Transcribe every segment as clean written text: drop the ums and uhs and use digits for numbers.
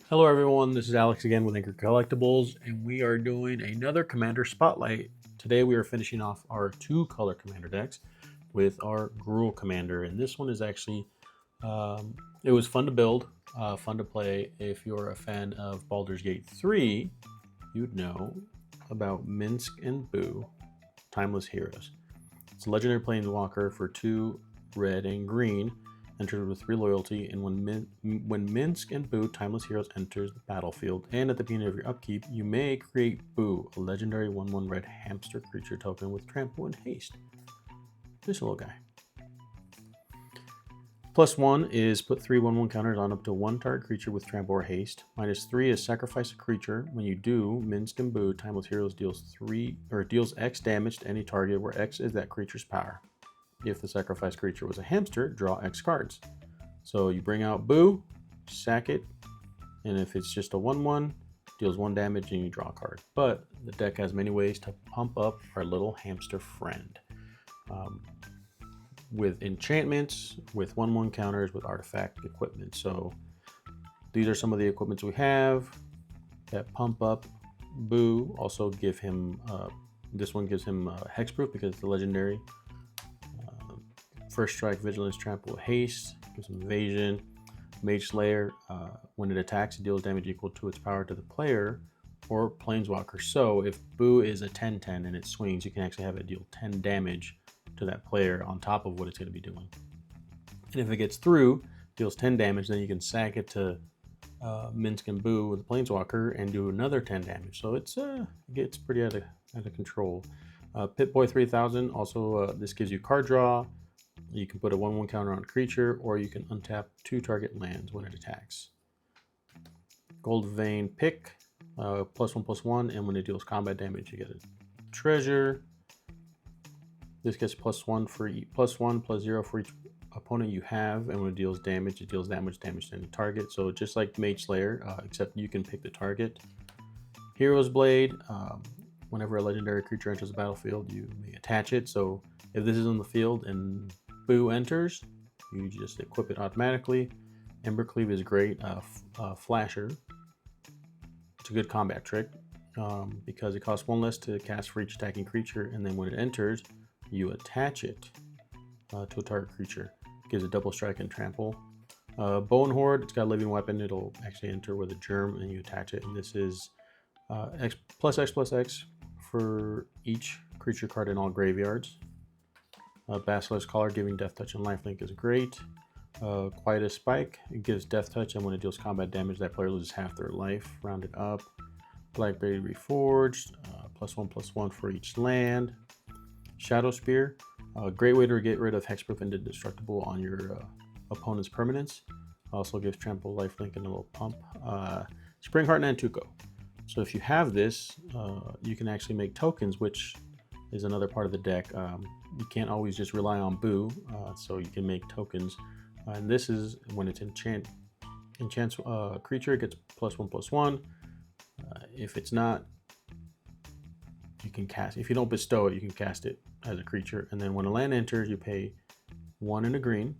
Hello everyone, this is Alex again with Anchor Collectibles, and we are doing another Commander Spotlight. Today we are finishing off our two-color Commander decks with our Gruul Commander, and this one is actually, it was fun to build, fun to play. If you're a fan of Baldur's Gate 3, you'd know about Minsc Boo, Timeless Heroes. It's a legendary planeswalker for 2 red and green, entered with 3 loyalty, and when Minsc Boo, Timeless Heroes, enters the battlefield, and at the beginning of your upkeep, you may create Boo, a legendary 1/1 red hamster creature token with trample and haste. This little guy. +1 is put 3 1/1 counters on up to 1 target creature with trample or haste. -3 is sacrifice a creature. When you do, Minsc Boo, Timeless Heroes deals X damage to any target where X is that creature's power. If the sacrificed creature was a hamster, draw X cards. So you bring out Boo, sack it, and if it's just a 1/1, deals 1 damage and you draw a card. But the deck has many ways to pump up our little hamster friend. With enchantments, with 1/1 counters, with artifact equipment. So these are some of the equipments we have that pump up Boo. Also give him, this one gives him hexproof because it's a legendary. First strike, vigilance, trample, haste, gives him evasion. Mage Slayer, when it attacks, it deals damage equal to its power to the player or planeswalker. So if Boo is a 10/10 and it swings, you can actually have it deal 10 damage to that player on top of what it's going to be doing. And if it gets through, deals 10 damage, then you can sack it to Minsc Boo with the planeswalker and do another 10 damage. So it gets pretty out of control. Pip-Boy 3000, also this gives you card draw. You can put a 1/1 counter on a creature, or you can untap 2 target lands when it attacks. Gold Vein Pick, +1/+1, and when it deals combat damage, you get a treasure. This gets +1 for +1/+0 for each opponent you have, and when it deals damage, it deals that much damage to any target. So just like Mage Slayer, except you can pick the target. Hero's Blade, whenever a legendary creature enters the battlefield, you may attach it. So if this is on the field and Boo enters, you just equip it automatically. Embercleave is great. Flasher. It's a good combat trick because it costs 1 less to cast for each attacking creature, and then when it enters, you attach it to a target creature. It gives a double strike and trample. Bone Horde, it's got a living weapon. It'll actually enter with a germ, and you attach it. And this is X+X+X for each creature card in all graveyards. Basilisk Collar, giving Death Touch and Lifelink is great. Quietest Spike, it gives Death Touch, and when it deals combat damage, that player loses half their life, rounded up. Blackberry Reforged, +1/+1 for each land. Shadow Spear, a great way to get rid of Hexproof and Indestructible on your opponent's permanents. Also gives Trample, Lifelink, and a little pump. Springheart Nantuko. So if you have this, you can actually make tokens, which is another part of the deck. You can't always just rely on Boo, so you can make tokens. And this is when it's enchants a creature, it gets +1/+1. If it's not, you can cast. If you don't bestow it, you can cast it as a creature. And then when a land enters, you pay 1 and a green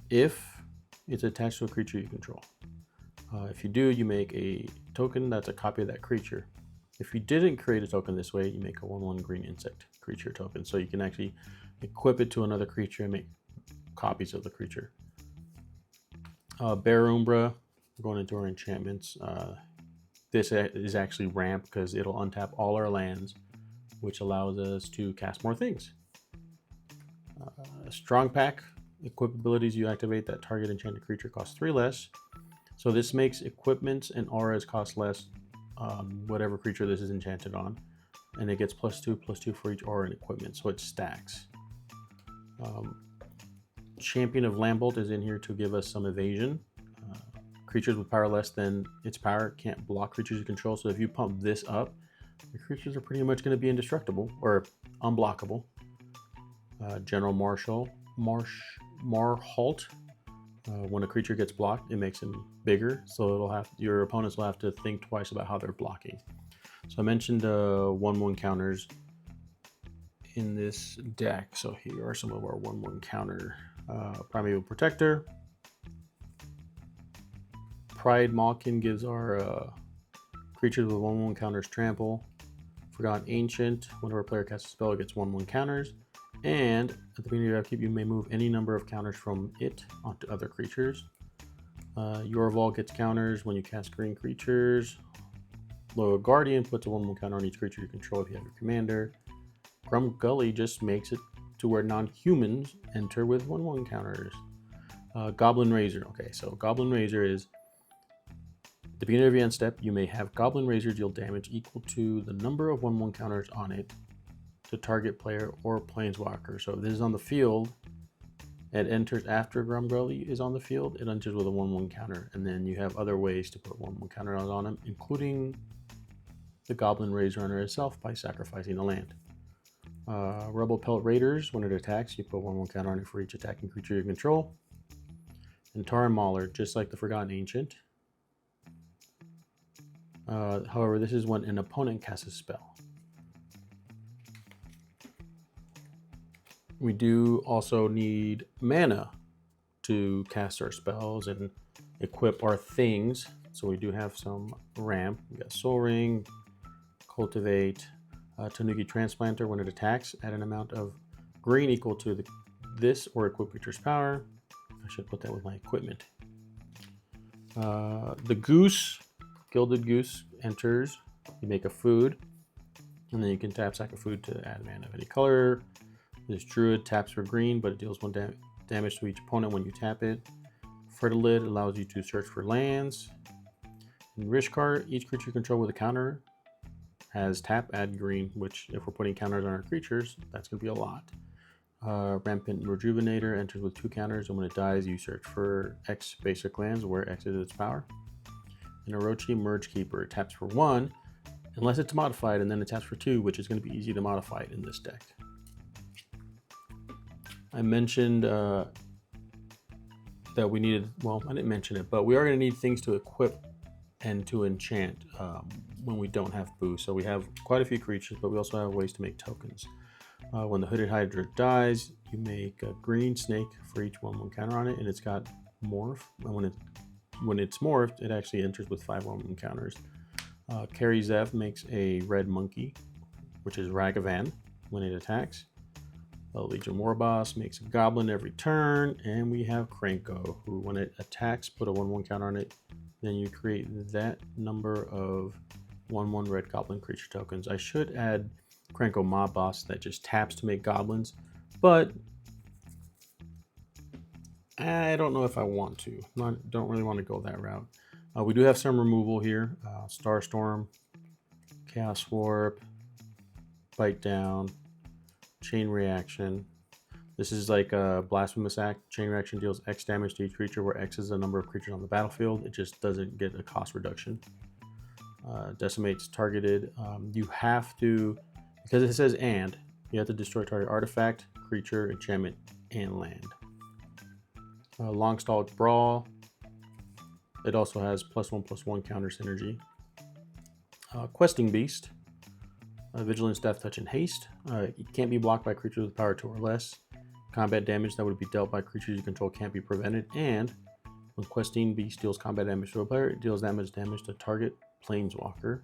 if it's attached to a creature you control. If you do, you make a token that's a copy of that creature. If you didn't create a token this way, you make a 1/1 green insect creature token. So you can actually equip it to another creature and make copies of the creature. Bear Umbra, going into our enchantments. This is actually ramp because it'll untap all our lands, which allows us to cast more things. Strong Pack, equip abilities you activate that target enchanted creature costs 3 less. So this makes equipments and auras cost less whatever creature this is enchanted on, and it gets +2/+2 for each aura and equipment, so it stacks. Champion of Lambolt is in here to give us some evasion. Creatures with power less than its power can't block creatures you control, so if you pump this up, your creatures are pretty much going to be indestructible or unblockable. General Marshalt. When a creature gets blocked, it makes him bigger, so your opponents will have to think twice about how they're blocking. So I mentioned 1/1 counters in this deck. So here are some of our 1/1 counter. Primeval Protector, Pride Malkin gives our creatures with 1/1 counters trample. Forgotten Ancient, whenever a player casts a spell, it gets 1/1 counters. And at the beginning of your upkeep, you may move any number of counters from it onto other creatures. Yorval gets counters when you cast green creatures. Loyal Guardian puts a 1/1 counter on each creature you control if you have your commander. Gully just makes it to where non-humans enter with 1/1 counters. Goblin Razor. Okay, so Goblin Razor is at the beginning of your end step, you may have Goblin Razor deal damage equal to the number of 1/1 counters on it to target player or planeswalker. So if this is on the field, it enters after Gully is on the field, it enters with a 1/1 counter. And then you have other ways to put 1/1 counters on them, including the Goblin Razor Runner itself by sacrificing a land. Rebel Pelt Raiders, when it attacks, you put 1/1 counter on it for each attacking creature you control. And Taran Mauler, just like the Forgotten Ancient. However, this is when an opponent casts a spell. We do also need mana to cast our spells and equip our things. So we do have some ramp. We got Soul Ring, Cultivate, Tanuki Transplanter. When it attacks, add an amount of green equal to this or equip creature's power. I should put that with my equipment. The Goose, Gilded Goose enters. You make a food, and then you can tap sack a food to add mana of any color. This Druid taps for green, but it deals 1 damage to each opponent when you tap it. Fertilid allows you to search for lands. In Rishkar, each creature you control with a counter has tap, add green, which if we're putting counters on our creatures, that's going to be a lot. Rampant Rejuvenator enters with 2 counters, and when it dies, you search for X basic lands where X is its power. And Orochi Merge Keeper taps for 1, unless it's modified, and then it taps for 2, which is going to be easy to modify in this deck. I mentioned that we needed, well, I didn't mention it, but we are going to need things to equip and to enchant when we don't have Boo. So we have quite a few creatures, but we also have ways to make tokens. When the Hooded Hydra dies, you make a green snake for each 1/1 counter on it, and it's got morph. And when it's morphed, it actually enters with 5 1/1 counters. Kari Zev makes a red monkey, which is Ragavan, when it attacks. Legion Warboss makes a goblin every turn, and we have Krenko, who when it attacks, put a 1/1 counter on it. Then you create that number of 1/1 red goblin creature tokens. I should add Krenko Mob Boss that just taps to make goblins, but I don't know if I want to. Don't really want to go that route. We do have some removal here. Starstorm, Chaos Warp, Bite Down, Chain Reaction. This is like a Blasphemous Act. Chain Reaction deals X damage to each creature, where X is the number of creatures on the battlefield. It just doesn't get a cost reduction. Decimate's targeted. You have to, because it says and, you have to destroy target artifact, creature, enchantment, and land. Longstalk Brawl. It also has +1/+1 counter synergy. Questing Beast. Vigilance, Death Touch, and Haste. It can't be blocked by creatures with power 2 or less. Combat damage that would be dealt by creatures you control can't be prevented. And when Questing Beast deals combat damage to a player, it deals damage to target planeswalker.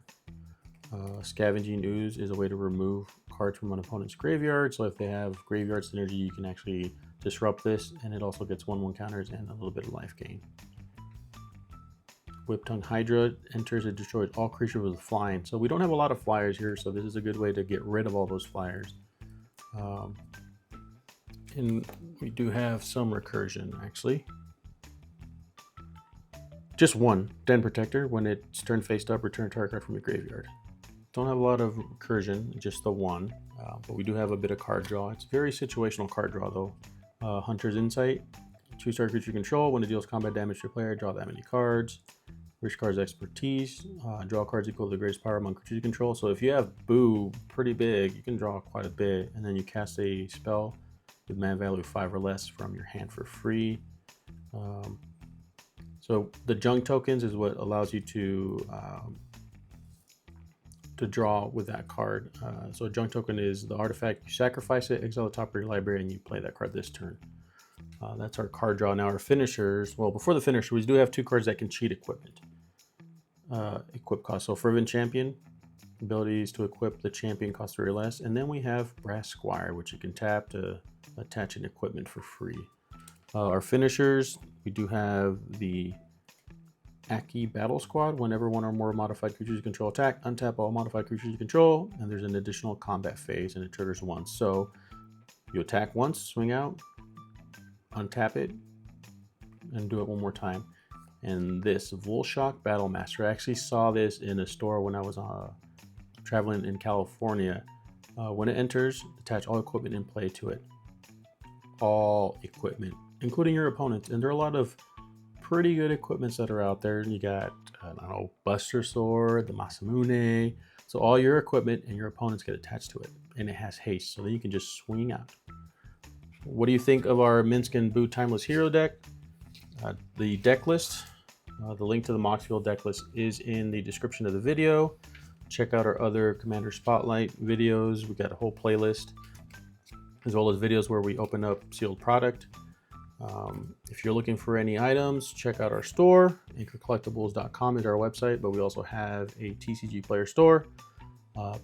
Scavenging Ooze is a way to remove cards from an opponent's graveyard. So if they have graveyard synergy, you can actually disrupt this, and it also gets 1/1 counters and a little bit of life gain. Whiptongue Hydra enters and destroys all creatures with flying. So we don't have a lot of flyers here, so this is a good way to get rid of all those flyers. And we do have some recursion, actually. Just one, Den Protector. When it's turned face up, return target card from your graveyard. Don't have a lot of recursion, just the one. But we do have a bit of card draw. It's very situational card draw, though. Hunter's Insight. Choose target creature you control. When it deals combat damage to your player, draw that many cards. Rishkar's Expertise. Draw cards equal to the greatest power among creatures you control. So if you have Boo pretty big, you can draw quite a bit. And then you cast a spell with mana value 5 or less from your hand for free. So the junk tokens is what allows you to draw with that card. So a junk token is the artifact, you sacrifice it, exile the top of your library, and you play that card this turn. That's our card draw. Now our finishers, well, before the finisher, we do have 2 cards that can cheat equipment. Equip cost. So Fervent Champion, abilities to equip the champion cost 3 or less. And then we have Brass Squire, which you can tap to attach an equipment for free. Our finishers, we do have the Aki Battle Squad. Whenever one or more modified creatures you control attack, untap all modified creatures you control, and there's an additional combat phase, and it triggers once. So you attack once, swing out, untap it, and do it one more time. And this Volshock Battle Master, I actually saw this in a store when I was traveling in California. When it enters, attach all equipment in play to it. All equipment, including your opponents. And there are a lot of pretty good equipments that are out there. You got, I don't know, Buster Sword, the Masamune. So all your equipment and your opponents get attached to it. And it has haste, so then you can just swing out. What do you think of our Minsc Boo Timeless Hero deck? The deck list, the link to the Moxfield deck list is in the description of the video. Check out our other Commander Spotlight videos. We got a whole playlist, as well as videos where we open up sealed product. If you're looking for any items, check out our store. anchorcollectibles.com is our website, but we also have a TCG Player store.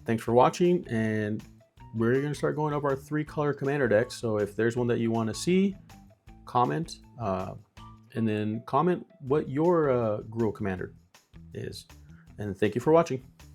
Thanks for watching, and we're going to start going over our 3-color Commander decks. So if there's one that you want to see, comment, and then comment what your Gruul Commander is. And thank you for watching.